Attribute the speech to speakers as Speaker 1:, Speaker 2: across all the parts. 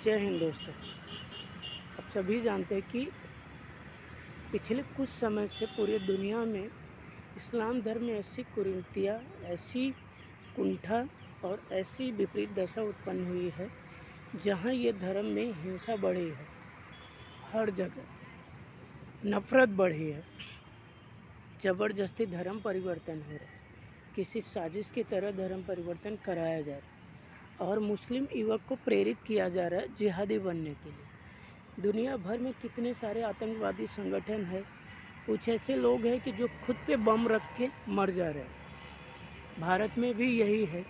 Speaker 1: जय हिंद दोस्तों। आप सभी जानते हैं कि पिछले कुछ समय से पूरी दुनिया में इस्लाम धर्म में ऐसी कुरीतियाँ, ऐसी कुंठा और ऐसी विपरीत दशा उत्पन्न हुई है, जहाँ ये धर्म में हिंसा बढ़ी है। हर जगह नफ़रत बढ़ी है, ज़बरदस्ती धर्म परिवर्तन हो रहा है, किसी साजिश की तरह धर्म परिवर्तन कराया जा रहा है और मुस्लिम युवक को प्रेरित किया जा रहा है जिहादी बनने के लिए। दुनिया भर में कितने सारे आतंकवादी संगठन है, कुछ ऐसे लोग हैं कि जो खुद पे बम रख के मर जा रहे हैं। भारत में भी यही है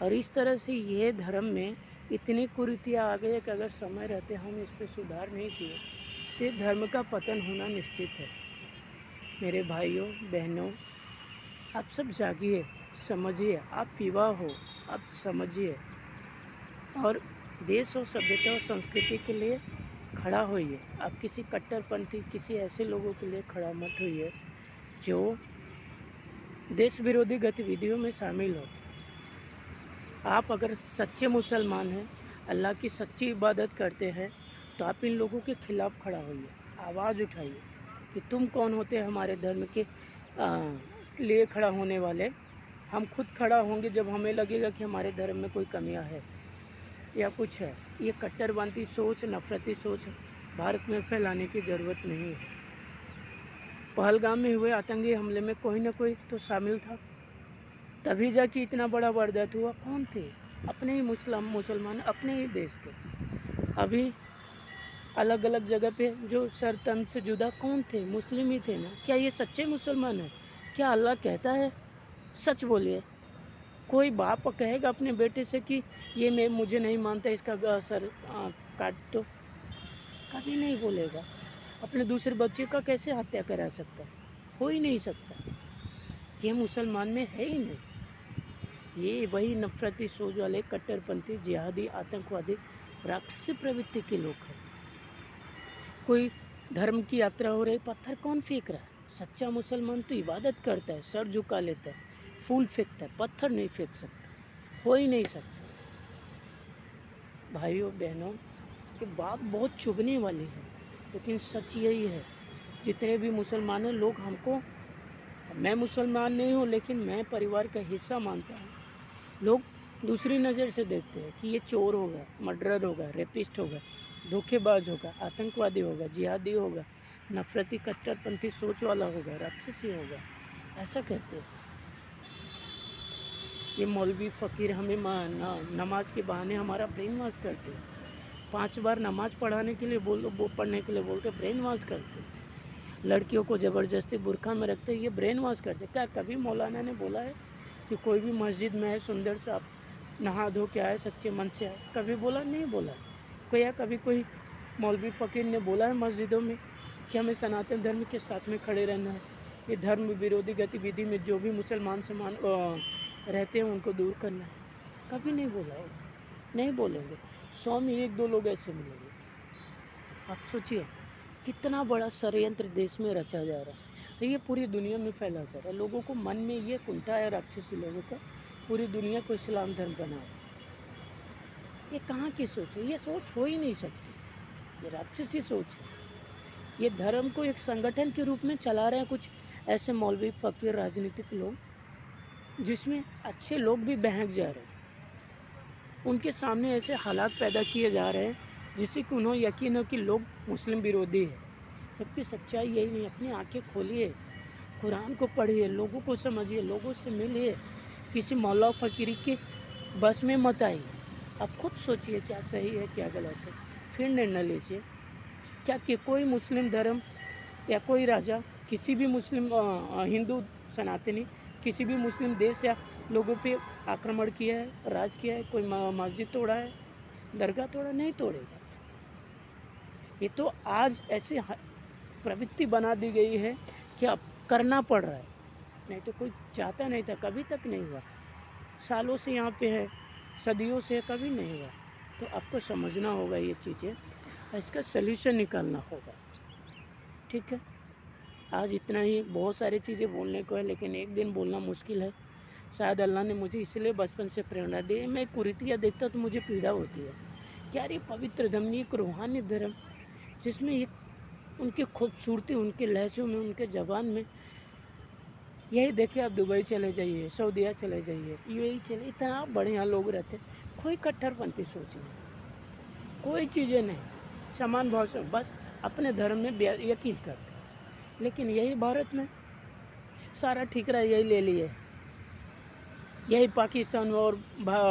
Speaker 1: और इस तरह से ये धर्म में इतनी कुरीतियाँ आ गई है कि अगर समय रहते हम इस पर सुधार नहीं किए तो ये धर्म का पतन होना निश्चित है। मेरे भाइयों बहनों, आप सब जागिए, समझिए, आप युवा हो, आप समझिए और देश और सभ्यता और संस्कृति के लिए खड़ा होइए। आप किसी कट्टरपंथी, किसी ऐसे लोगों के लिए खड़ा मत होइए जो देश विरोधी गतिविधियों में शामिल हो। आप अगर सच्चे मुसलमान हैं, अल्लाह की सच्ची इबादत करते हैं, तो आप इन लोगों के खिलाफ़ खड़ा होइए, आवाज़ उठाइए कि तुम कौन होते हैं हमारे धर्म के लिए खड़ा होने वाले। हम खुद खड़ा होंगे जब हमें लगेगा कि हमारे धर्म में कोई कमियां है या कुछ है। ये कट्टरपंथी सोच, नफरती सोच भारत में फैलाने की ज़रूरत नहीं है। पहलगाम में हुए आतंकी हमले में कोई ना कोई तो शामिल था, तभी जाके इतना बड़ा वारदात हुआ। कौन थे? अपने ही मुसलमान, अपने ही देश के। अभी अलग अलग जगह पे जो सर तन से जुदा कौन थे? मुस्लिम ही थे ना। क्या ये सच्चे मुसलमान हैं? क्या अल्लाह कहता है? सच बोलिए। कोई बाप कहेगा अपने बेटे से कि ये मुझे नहीं मानता, इसका सर काट दो? कभी नहीं बोलेगा। अपने दूसरे बच्चे का कैसे हत्या करा सकता है? हो ही नहीं सकता। ये मुसलमान में है ही नहीं। ये वही नफरती सोच वाले कट्टरपंथी, जिहादी, आतंकवादी, राक्षसी प्रवृत्ति के लोग हैं। कोई धर्म की यात्रा हो रही, पत्थर कौन फेंक रहा है? सच्चा मुसलमान तो इबादत करता है, सर झुका लेता है, फूल फेंकता है, पत्थर नहीं फेंक सकता, हो ही नहीं सकता। भाइयों बहनों, ये बात बहुत चुभने वाली है, लेकिन सच यही है। जितने भी मुसलमान हैं, लोग हमको, मैं मुसलमान नहीं हूँ लेकिन मैं परिवार का हिस्सा मानता हूँ, लोग दूसरी नज़र से देखते हैं कि ये चोर होगा, मर्डरर होगा, रेपिस्ट होगा, धोखेबाज होगा, आतंकवादी होगा, जिहादी होगा, नफरती कट्टरपंथी सोच वाला होगा, राक्षसी होगा, ऐसा कहते हैं। ये मौलवी फ़कीर हमें नमाज के बहाने हमारा ब्रेन वॉश करते हैं। 5 बार नमाज पढ़ाने के लिए पढ़ने के लिए बोलते ब्रेन वॉश करते। लड़कियों को ज़बरदस्ती बुर्का में रखते, ये ब्रेन वॉश करते। क्या कभी मौलाना ने बोला है कि कोई भी मस्जिद में है, सुंदर से आप नहा धो के आए, सच्चे मन से आए? कभी बोला? नहीं बोला। कभी कोई मौलवी फ़कीर ने बोला है मस्जिदों में कि हमें सनातन धर्म के साथ में खड़े रहना है, ये धर्म विरोधी गतिविधि में जो भी मुसलमान रहते हैं उनको दूर करना है? कभी नहीं बोला है, नहीं बोलेंगे। 100 में 1-2 लोग ऐसे मिलेंगे। आप सोचिए कितना बड़ा षड्यंत्र देश में रचा जा रहा है, ये पूरी दुनिया में फैला जा रहा है। लोगों को मन में ये कुंठा है, राक्षसी लोगों का, पूरी दुनिया को इस्लाम धर्म बना है। ये कहाँ की सोच है? ये सोच हो ही नहीं सकती, ये राक्षसी सोच है। ये धर्म को एक संगठन के रूप में चला रहे हैं कुछ ऐसे मौलवी फ़कीर, राजनीतिक लोग, जिसमें अच्छे लोग भी बहक जा रहे हैं। उनके सामने ऐसे हालात पैदा किए जा रहे हैं जिससे कि उन्हें यकीन हो कि लोग मुस्लिम विरोधी है, जबकि सच्चाई यही नहीं। अपनी आंखें खोलिए, कुरान को पढ़िए, लोगों को समझिए, लोगों से मिलिए, किसी मौला फ़कीर के बस में मत आइए। आप खुद सोचिए क्या सही है क्या गलत है, फिर निर्णय लीजिए। क्या कि कोई मुस्लिम धर्म या कोई राजा किसी भी मुस्लिम हिंदू सनातनी किसी भी मुस्लिम देश या लोगों पे आक्रमण किया है, राज किया है? कोई मस्जिद तोड़ा है, दरगाह तोड़ा? नहीं तोड़ेगा। ये तो आज ऐसी प्रवृत्ति बना दी गई है कि अब करना पड़ रहा है, नहीं तो कोई चाहता नहीं था, कभी तक नहीं हुआ। सालों से यहाँ पे है, सदियों से कभी नहीं हुआ। तो आपको समझना होगा ये चीज़ें, इसका सल्यूशन निकालना होगा। ठीक है, आज इतना ही। बहुत सारी चीज़ें बोलने को है लेकिन एक दिन बोलना मुश्किल है। शायद अल्लाह ने मुझे इसलिए बचपन से प्रेरणा दी। मैं कुरीतियाँ देखता तो मुझे पीड़ा होती है क्या ये पवित्र धर्म, एक रूहानी धर्म जिसमें एक उनकी खूबसूरती, उनके लहजों में, उनके ज़बान में, यही देखिए आप दुबई चले जाइए, सऊदीया चले जाइए, यूएई चले, इतना बढ़िया लोग रहते, कोई कट्टरपंथी सोच नहीं, कोई चीज़ें नहीं, समान भाव से बस अपने धर्म में यकीन करते। लेकिन यही भारत में सारा ठिकरा यही ले लिए, यही पाकिस्तान और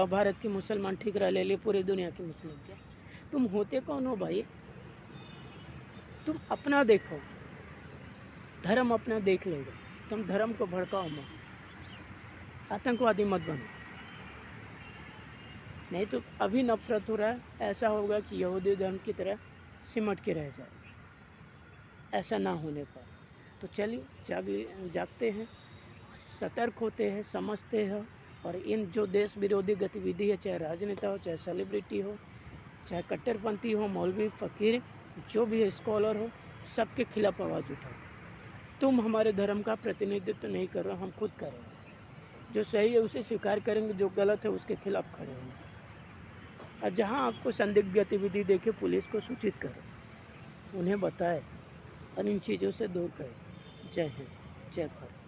Speaker 1: भारत के मुसलमान ठिकरा ले लिए पूरी दुनिया के मुस्लिम के। तुम होते कौन हो भाई? तुम अपना देखो, धर्म अपना देख लेगा। तुम धर्म को भड़काओ मत, आतंकवादी मत बनो, नहीं तो अभी नफरत हो रहा है, ऐसा होगा कि यहूदी धर्म की तरह सिमट के रह जाएगा। ऐसा ना होने पर तो चलिए जागते हैं, सतर्क होते हैं, समझते हैं, और इन जो देश विरोधी गतिविधि है, चाहे राजनेता हो, चाहे सेलिब्रिटी हो, चाहे कट्टरपंथी हो, मौलवी, फ़कीर, जो भी है, स्कॉलर हो, सबके खिलाफ आवाज़ उठाओ। तुम हमारे धर्म का प्रतिनिधित्व नहीं कर रहे हो, हम खुद करेंगे। जो सही है उसे स्वीकार करेंगे, जो गलत है उसके खिलाफ खड़े होंगे। और जहाँ आपको संदिग्ध गतिविधि देखे, पुलिस को सूचित करें, उन्हें बताएं और इन चीज़ों से दूर करें। जय हिंद, जय भारत।